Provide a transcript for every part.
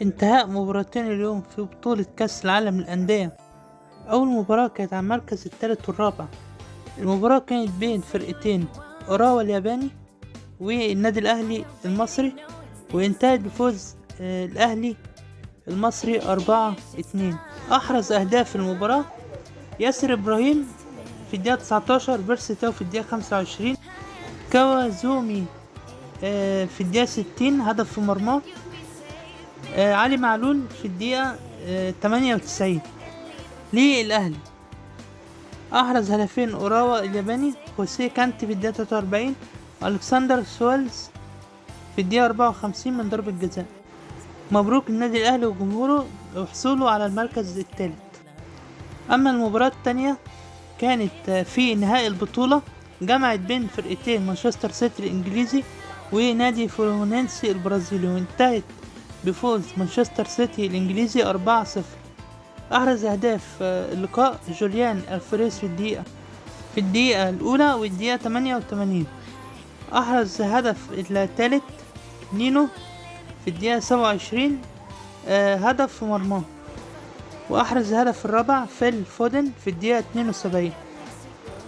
انتهاء مباراتين اليوم في بطولة كأس العالم للأندية. أول مباراة كانت على المركز الثالث والرابع. المباراة كانت بين فرقتين، أوراوا الياباني والنادي الأهلي المصري، وانتهت بفوز الأهلي المصري 4-2. أحرز أهداف المباراة ياسر إبراهيم في الدقيقة 19، بيرسي تاو في الدقيقة 25، كوازومي في الدقيقة 60 هدف في مرماه، علي معلول في الدقيقة 98 للأهلي. أحرز هدفين أوراوا الياباني، خوسيه كانتي في الدقيقة 43، ألكسندر سوالز في الدقيقة 54 من ضربة جزاء. مبروك النادي الأهلي وجمهوره وحصوله على المركز الثالث. أما المباراة التانية كانت في نهائي البطولة، جمعت بين فرقتين مانشستر سيتي الإنجليزي ونادي فلومينينسي البرازيلي، وانتهت بفوز مانشستر سيتي الإنجليزي 4-0. أحرز أهداف اللقاء جوليان الفريس في الدقيقة الأولى والدقيقة 88. أحرز هدف الثالث نينو في الدقيقة 27 هدف في مرماه. وأحرز هدف الرابع فيل فودن في الدقيقة 72.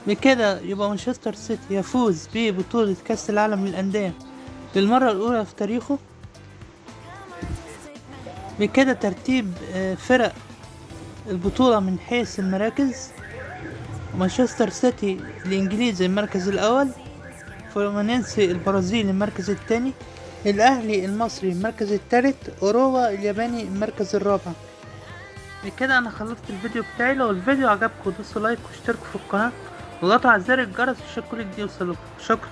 بكده يبقى مانشستر سيتي يفوز ببطولة كأس العالم للأندية للمرة الأولى في تاريخه. بكده ترتيب فرق البطولة من حيث المراكز: مانشستر سيتي الإنجليزي المركز الأول، فلومينينسي البرازيلي المركز الثاني، الأهلي المصري المركز الثالث، أورووا الياباني المركز الرابع. بكده أنا خلصت الفيديو بتاعي. لو الفيديو عجبكم دوسوا لايك واشتركوا في القناة وضغطوا على زر الجرس عشان كل جديد يوصلكم. شكرا.